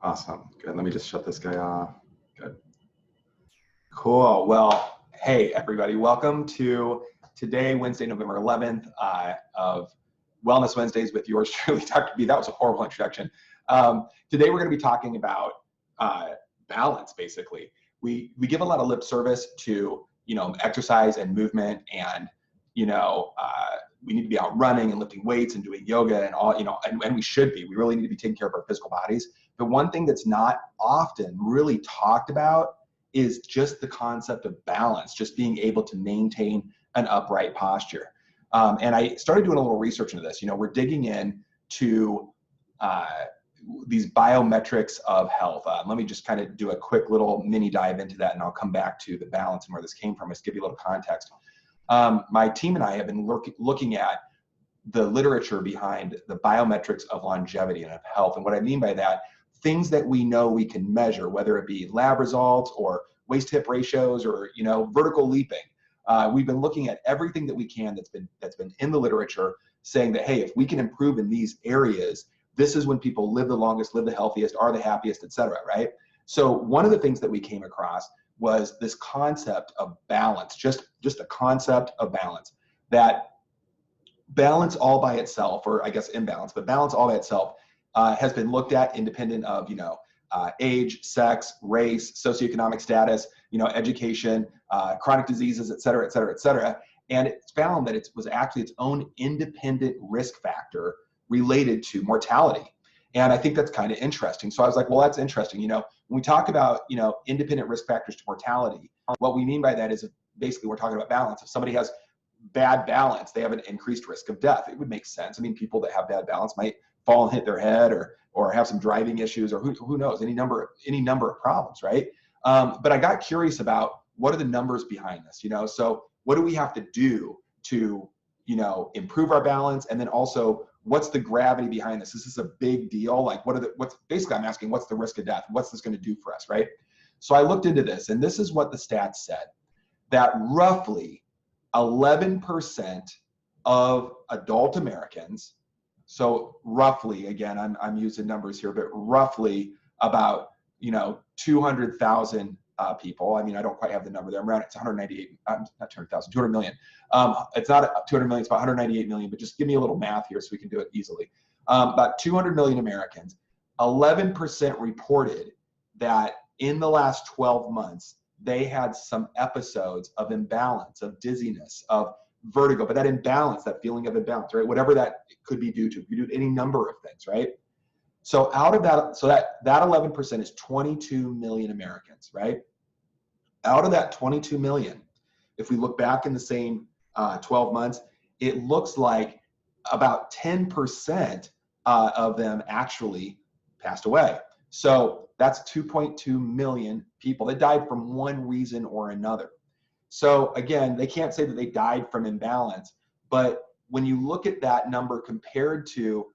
Awesome. Good. Let me just shut this guy off. Good. Cool. Well, hey, everybody. Welcome to today, Wednesday, November 11th of Wellness Wednesdays with yours truly, Dr. B. That was a horrible introduction. Today, we're going to be talking about balance, basically. We give a lot of lip service to, exercise and movement and, we need to be out running and lifting weights and doing yoga and all, and we should be. We really need to be taking care of our physical bodies. But one thing that's not often really talked about is just the concept of balance, just being able to maintain an upright posture. And I started doing a little research into this. We're digging in to these biometrics of health. Let me just kind of do a quick little mini dive into that, and I'll come back to the balance and where this came from. Just give you a little context. My team and I have been looking at the literature behind the biometrics of longevity and of health. And what I mean by that, things that we know we can measure, whether it be lab results or waist-hip ratios or vertical leaping. We've been looking at everything that we can that's been in the literature, saying that, hey, if we can improve in these areas, this is when people live the longest, live the healthiest, are the happiest, et cetera, right? So one of the things that we came across was this concept of balance, just a concept of balance, that balance all by itself, or I guess imbalance, but balance all by itself has been looked at independent of, age, sex, race, socioeconomic status, education, chronic diseases, et cetera, et cetera, et cetera. And it's found that it was actually its own independent risk factor related to mortality. And I think that's kind of interesting. So I was like, well, that's interesting. When we talk about, independent risk factors to mortality, what we mean by that is basically we're talking about balance. If somebody has bad balance, they have an increased risk of death. It would make sense. I mean, people that have bad balance might fall and hit their head or have some driving issues or who knows, any number of problems, right? But I got curious about what are the numbers behind this, So what do we have to do to, improve our balance? And then also, what's the gravity behind this? This is a big deal. Like what's basically I'm asking, what's the risk of death? What's this going to do for us, right? So I looked into this, and this is what the stats said, that roughly 11% of adult Americans, so roughly, again, I'm using numbers here, but roughly about, 200,000 people. I mean, I don't quite have the number there. I'm around, it's 198, not 200,000, 200 million. It's not 200 million, it's about 198 million, but just give me a little math here so we can do it easily. About 200 million Americans, 11% reported that in the last 12 months, they had some episodes of imbalance, of dizziness, of vertigo, but that imbalance, that feeling of imbalance, right? Whatever that could be due to, it could be due to any number of things, right? So out of that, so that 11% is 22 million Americans, right? Out of that 22 million, if we look back in the same 12 months, it looks like about 10% of them actually passed away. So that's 2.2 million people that died from one reason or another. So again, they can't say that they died from imbalance, but when you look at that number compared to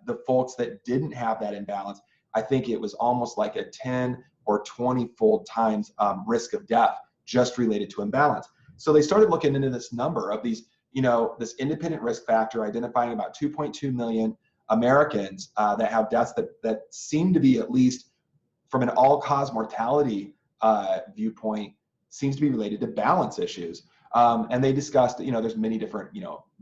the folks that didn't have that imbalance, I think it was almost like a 10 or 20-fold times risk of death just related to imbalance. So they started looking into this number of these, this independent risk factor, identifying about 2.2 million Americans that have deaths that seem to be, at least from an all-cause mortality viewpoint, seems to be related to balance issues. And they discussed, there's many different,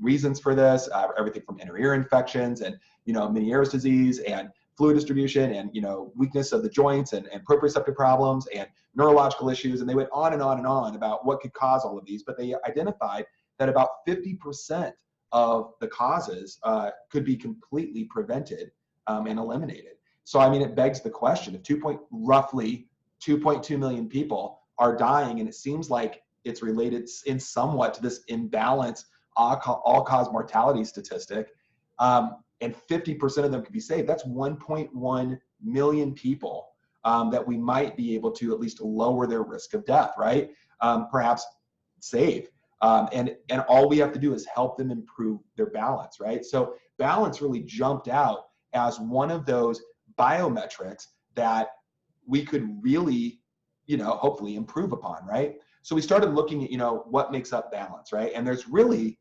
reasons for this, everything from inner ear infections and, Meniere's disease and fluid distribution and, weakness of the joints and proprioceptive problems and neurological issues. And they went on and on and on about what could cause all of these, but they identified that about 50% of the causes could be completely prevented and eliminated. So, I mean, it begs the question, if roughly 2.2 million people are dying, and it seems like it's related in somewhat to this imbalance all-cause mortality statistic, and 50% of them could be saved. That's 1.1 million people that we might be able to at least lower their risk of death, right? Perhaps save. And all we have to do is help them improve their balance, right? So balance really jumped out as one of those biometrics that we could really, hopefully improve upon, right? So we started looking at, what makes up balance, right? And there's really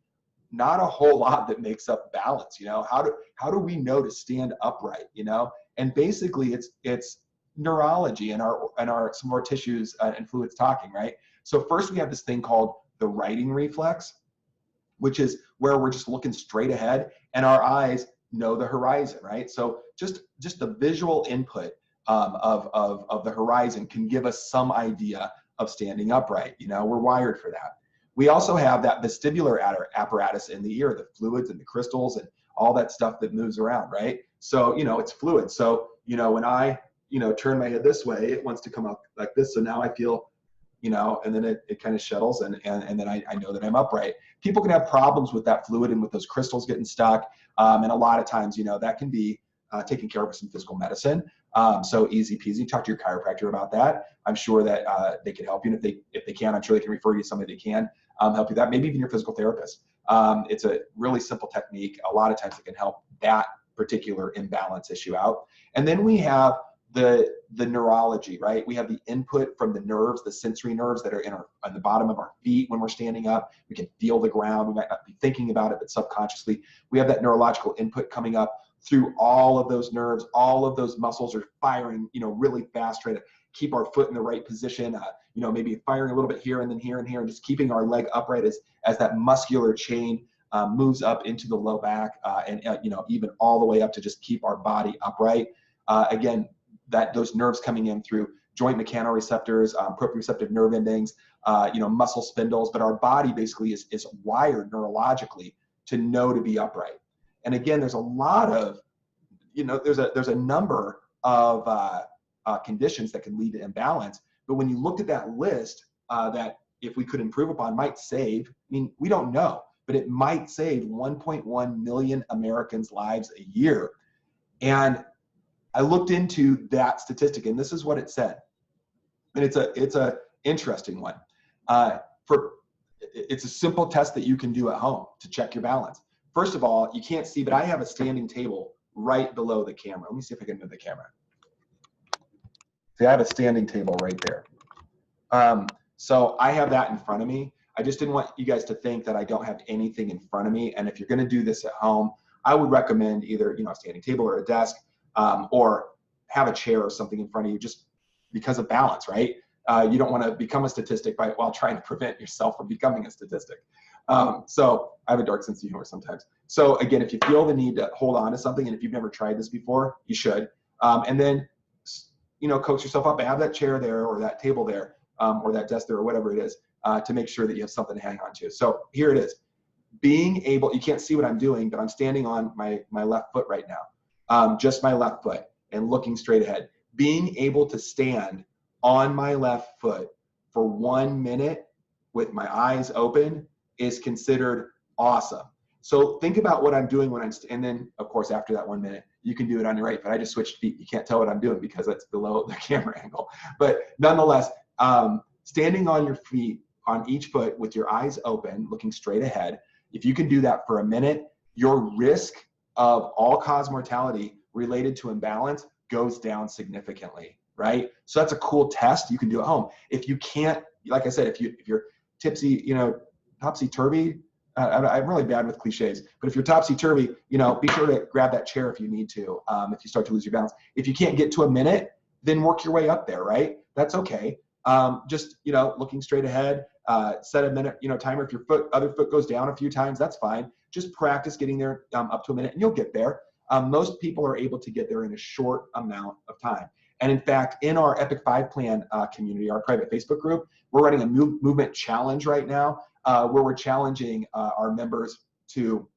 not a whole lot that makes up balance. You know, how do we know to stand upright? You know, and basically it's neurology and some of our tissues and fluids talking, right? So first we have this thing called the righting reflex, which is where we're just looking straight ahead and our eyes know the horizon, right? So just the visual input of the horizon can give us some idea of standing upright. You know, we're wired for that. We also have that vestibular apparatus in the ear, the fluids and the crystals and all that stuff that moves around, right? So, you know, it's fluid. So, you know, when I, you know, turn my head this way, it wants to come up like this. So now I feel, you know, and then it kind of shuttles and then I know that I'm upright. People can have problems with that fluid and with those crystals getting stuck. And a lot of times, you know, that can be taken care of with some physical medicine. So easy peasy. Talk to your chiropractor about that. I'm sure that they can help you. And if they can, I'm sure they can refer you to somebody that can help you with that. Maybe even your physical therapist. It's a really simple technique. A lot of times it can help that particular imbalance issue out. And then we have the neurology, right? We have the input from the nerves, the sensory nerves that are on the bottom of our feet when we're standing up. We can feel the ground. We might not be thinking about it, but subconsciously, we have that neurological input coming up through all of those nerves. All of those muscles are firing, you know, really fast, trying to keep our foot in the right position. You know, maybe firing a little bit here and then here and here, and just keeping our leg upright as that muscular chain moves up into the low back and you know, even all the way up to just keep our body upright. Again, those nerves coming in through joint mechanoreceptors, proprioceptive nerve endings, you know, muscle spindles, but our body basically is wired neurologically to know to be upright. And again, there's a lot of, you know, there's a number of conditions that can lead to imbalance. But when you looked at that list, that if we could improve upon, might save, I mean, we don't know, but it might save 1.1 million Americans' lives a year. And I looked into that statistic, and this is what it said. And it's a interesting one. It's a simple test that you can do at home to check your balance. First of all, you can't see, but I have a standing table right below the camera. Let me see if I can move the camera. See, I have a standing table right there. So I have that in front of me. I just didn't want you guys to think that I don't have anything in front of me. And if you're going to do this at home, I would recommend either, you know, a standing table or a desk, or have a chair or something in front of you, just because of balance, right? You don't want to become a statistic while trying to prevent yourself from becoming a statistic. So I have a dark sense of humor sometimes. So again, if you feel the need to hold on to something, and if you've never tried this before, you should. And then, you know, coach yourself up and have that chair there or that table there, or that desk there or whatever it is, to make sure that you have something to hang on to. So here it is. Being able, you can't see what I'm doing, but I'm standing on my left foot right now. Just my left foot and looking straight ahead. Being able to stand on my left foot for 1 minute with my eyes open is considered awesome. So think about what I'm doing when and then of course after that 1 minute, you can do it on your right, but I just switched feet. You can't tell what I'm doing because it's below the camera angle. But nonetheless, standing on your feet on each foot with your eyes open, looking straight ahead, if you can do that for a minute, your risk of all-cause mortality related to imbalance goes down significantly, right? So that's a cool test you can do at home. If you can't, like I said, if you're tipsy, you know, topsy-turvy, I'm really bad with cliches, but if you're topsy-turvy, you know, be sure to grab that chair if you need to, if you start to lose your balance. If you can't get to a minute, then work your way up there, right? That's okay. Just, you know, looking straight ahead, set a minute, you know, timer. If your other foot goes down a few times, that's fine. Just practice getting there up to a minute and you'll get there. Most people are able to get there in a short amount of time. And in fact, in our Epic 5 Plan community, our private Facebook group, we're running a movement challenge right now, where we're challenging our members to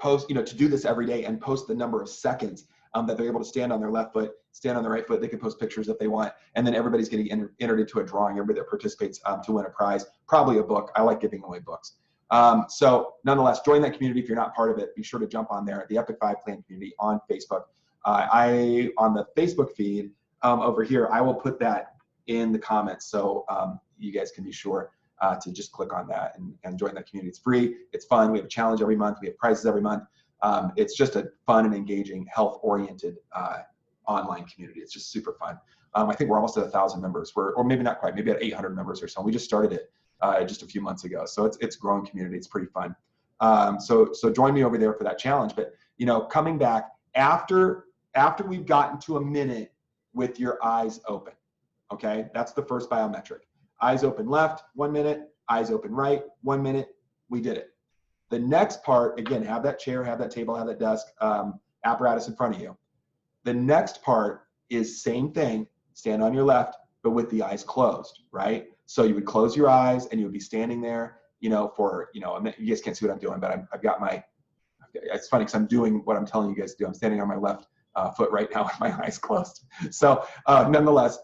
post, you know, to do this every day and post the number of seconds that they're able to stand on their left foot, stand on their right foot. They can post pictures if they want. And then everybody's getting entered into a drawing, everybody that participates to win a prize, probably a book. I like giving away books. So nonetheless, join that community if you're not part of it. Be sure to jump on there at the Epic 5 Plan community on Facebook. On the Facebook feed over here, I will put that in the comments. So you guys can be sure to just click on that and join that community. It's free. It's fun. We have a challenge every month. We have prizes every month. It's just a fun and engaging, health-oriented online community. It's just super fun. I think we're almost at 1,000 members. Or maybe not quite, maybe at 800 members or so. We just started it just a few months ago. So it's a growing community. It's pretty fun. So join me over there for that challenge. But, you know, coming back after we've gotten to a minute with your eyes open, okay? That's the first biometric. Eyes open left, 1 minute. Eyes open right, 1 minute. We did it. The next part, again, have that chair, have that table, have that desk, apparatus in front of you. The next part is same thing, stand on your left, but with the eyes closed, right? So you would close your eyes and you would be standing there, you know, for, you know, a minute. You guys can't see what I'm doing, but I've got my, it's funny because I'm doing what I'm telling you guys to do. I'm standing on my left foot right now with my eyes closed. So nonetheless,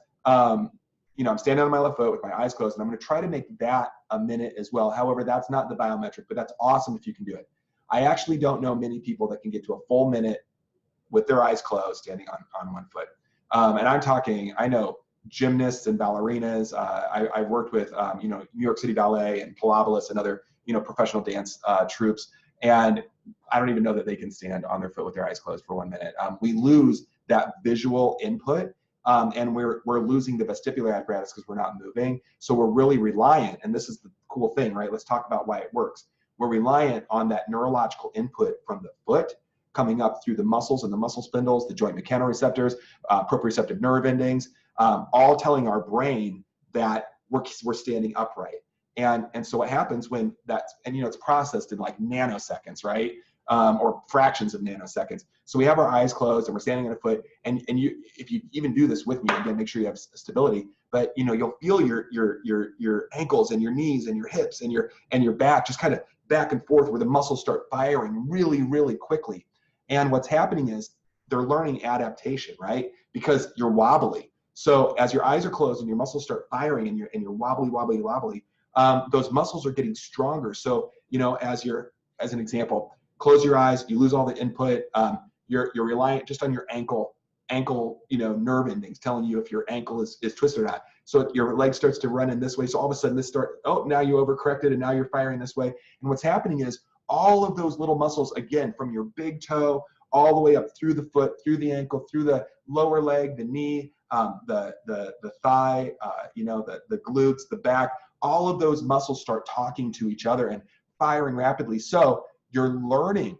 you know, I'm standing on my left foot with my eyes closed, and I'm going to try to make that a minute as well. However, that's not the biometric, but that's awesome if you can do it. I actually don't know many people that can get to a full minute with their eyes closed, standing on one foot. And I'm talking, I know gymnasts and ballerinas. I've worked with, you know, New York City Ballet and Pilates and other, you know, professional dance troupes. And I don't even know that they can stand on their foot with their eyes closed for 1 minute. We lose that visual input. And we're losing the vestibular apparatus because we're not moving. So we're really reliant, and this is the cool thing, right? Let's talk about why it works. We're reliant on that neurological input from the foot coming up through the muscles and the muscle spindles, the joint mechanoreceptors, proprioceptive nerve endings, all telling our brain that we're standing upright. And so what happens when that's, and you know, it's processed in like nanoseconds, right? Or fractions of nanoseconds. So we have our eyes closed and we're standing on a foot, and you, if you even do this with me, again, make sure you have stability, but you know, you'll feel your ankles and your knees and your hips and your back just kind of back and forth, where the muscles start firing really, really quickly. And what's happening is they're learning adaptation, right? Because you're wobbly. So as your eyes are closed and your muscles start firing and you're wobbly, those muscles are getting stronger. So, you know, as an example, close your eyes, you lose all the input. You're reliant just on your ankle, you know, nerve endings telling you if your ankle is twisted or not. So your leg starts to run in this way. So all of a sudden now you overcorrected and now you're firing this way. And what's happening is all of those little muscles, again, from your big toe all the way up through the foot, through the ankle, through the lower leg, the knee, the thigh, you know, the glutes, the back, all of those muscles start talking to each other and firing rapidly. So you're learning,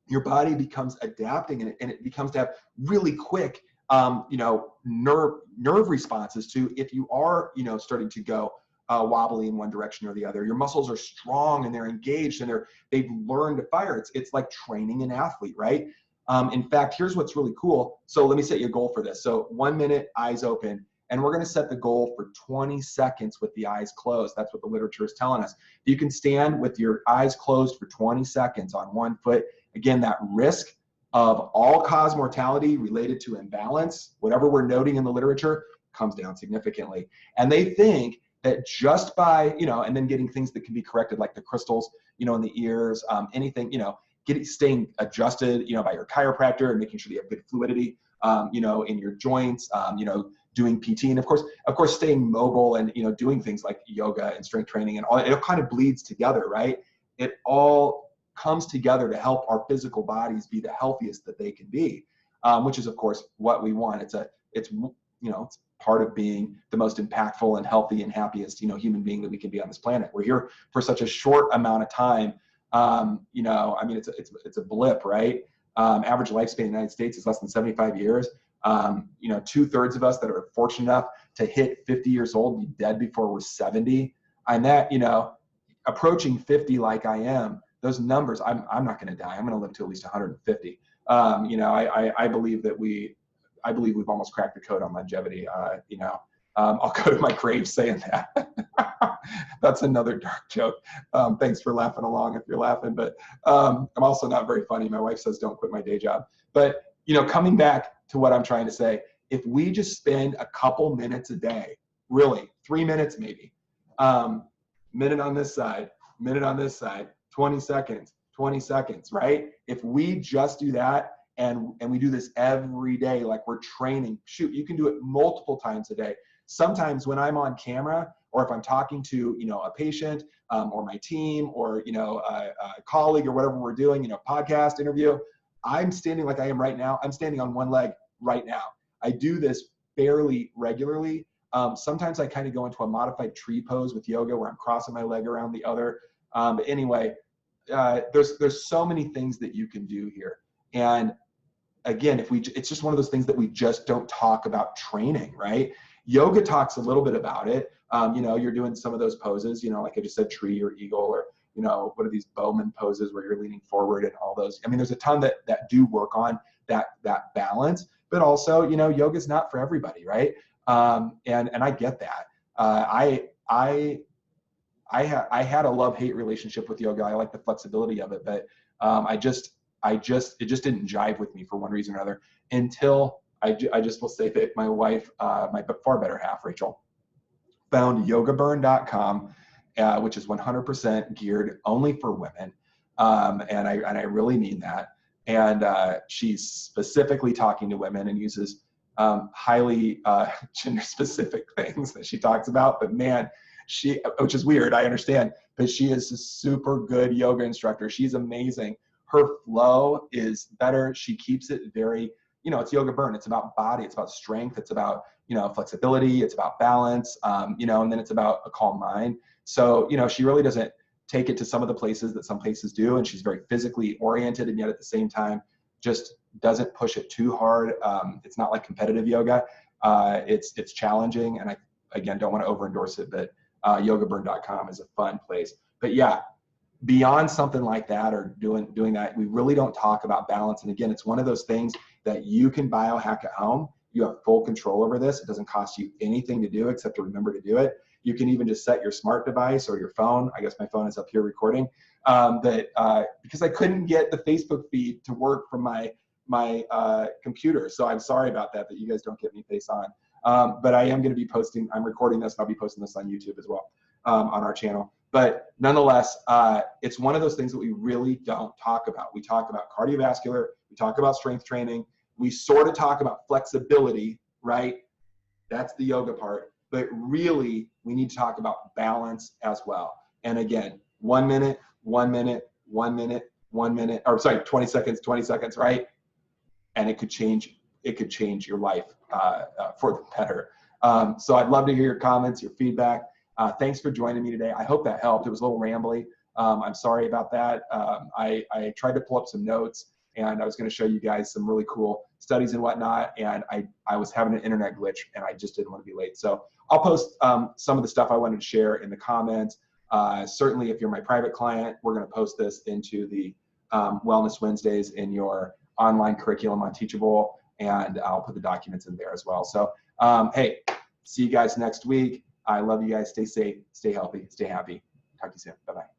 your body becomes adapting, and it becomes to have really quick, you know, nerve responses to if you are, you know, starting to go wobbly in one direction or the other. Your muscles are strong and they're engaged and they've learned to fire. It's like training an athlete, right? In fact, here's what's really cool. So let me set you a goal for this. So 1 minute, eyes open. And we're going to set the goal for 20 seconds with the eyes closed. That's what the literature is telling us. You can stand with your eyes closed for 20 seconds on one foot. Again, that risk of all-cause mortality related to imbalance, whatever we're noting in the literature, comes down significantly. And they think that just by, you know, and then getting things that can be corrected, like the crystals, you know, in the ears, anything, you know, staying adjusted, you know, by your chiropractor and making sure that you have good fluidity, you know, in your joints, you know, doing PT, and of course, staying mobile and, you know, doing things like yoga and strength training and all. It kind of bleeds together, right? It all comes together to help our physical bodies be the healthiest that they can be, which is, of course, what we want. It's you know, it's part of being the most impactful and healthy and happiest, you know, human being that we can be on this planet. We're here for such a short amount of time. You know, I mean, it's a blip, right? Average lifespan in the United States is less than 75 years. You know, 2/3 of us that are fortunate enough to hit 50 years old be dead before we're 70. And that, you know, approaching 50 like I am, those numbers, I'm not going to die. I'm going to live to at least 150. You know, I believe that we've almost cracked the code on longevity. You know, I'll go to my grave saying that. That's another dark joke. Thanks for laughing along if you're laughing, but I'm also not very funny. My wife says don't quit my day job. But, you know, coming back to what I'm trying to say, if we just spend a couple minutes a day, really 3 minutes maybe, minute on this side, 20 seconds, right? If we just do that, and we do this every day, like we're training, shoot, you can do it multiple times a day. Sometimes when I'm on camera, or if I'm talking to, you know, a patient, or my team, or, you know, a colleague, or whatever we're doing, you know, podcast interview, I'm standing like I am right now. I'm standing on one leg right now. I do this fairly regularly. Sometimes I kind of go into a modified tree pose with yoga where I'm crossing my leg around the other. But anyway, there's so many things that you can do here. And again, it's just one of those things that we just don't talk about training, right? Yoga talks a little bit about it. You know, you're doing some of those poses, you know, like I just said, tree or eagle, or, you know, what are these Bowman poses where you're leaning forward and all those. I mean, there's a ton that do work on that balance, but also, you know, yoga's not for everybody, right? And I get that. I had a love-hate relationship with yoga. I like the flexibility of it, but it just didn't jive with me for one reason or another, until I just will say that my wife, my far better half, Rachel, found yogaburn.com, which is 100% geared only for women. And I really mean that. And she's specifically talking to women and uses highly gender specific things that she talks about, but man, which is weird, I understand, but she is a super good yoga instructor. She's amazing. Her flow is better. She keeps it very, you know, it's Yoga Burn. It's about body. It's about strength. It's about, you know, flexibility. It's about balance, you know, and then it's about a calm mind. So, you know, she really doesn't take it to some of the places that some places do. And she's very physically oriented, and yet at the same time, just doesn't push it too hard. It's not like competitive yoga. It's challenging. And I, again, don't want to over-endorse it, but yogaburn.com is a fun place. But yeah, beyond something like that, or doing that, we really don't talk about balance. And again, it's one of those things that you can biohack at home. You have full control over this. It doesn't cost you anything to do except to remember to do it. You can even just set your smart device or your phone. I guess my phone is up here recording. Because I couldn't get the Facebook feed to work from my computer. So I'm sorry about that you guys don't get me face on. But I am going to be posting, I'm recording this and I'll be posting this on YouTube as well, on our channel. But nonetheless, it's one of those things that we really don't talk about. We talk about cardiovascular, we talk about strength training, we sort of talk about flexibility, right? That's the yoga part. But really, we need to talk about balance as well. And again, 1 minute, 1 minute, 1 minute, 1 minute, or sorry, 20 seconds, right? And it could change your life for the better. So I'd love to hear your comments, your feedback. Thanks for joining me today. I hope that helped. It was a little rambly. I'm sorry about that. I tried to pull up some notes, and I was going to show you guys some really cool studies and whatnot, and I was having an internet glitch, and I just didn't want to be late. So I'll post some of the stuff I wanted to share in the comments. Certainly, if you're my private client, we're going to post this into the Wellness Wednesdays in your online curriculum on Teachable, and I'll put the documents in there as well. So hey, see you guys next week. I love you guys. Stay safe, stay healthy, stay happy. Talk to you soon. Bye-bye.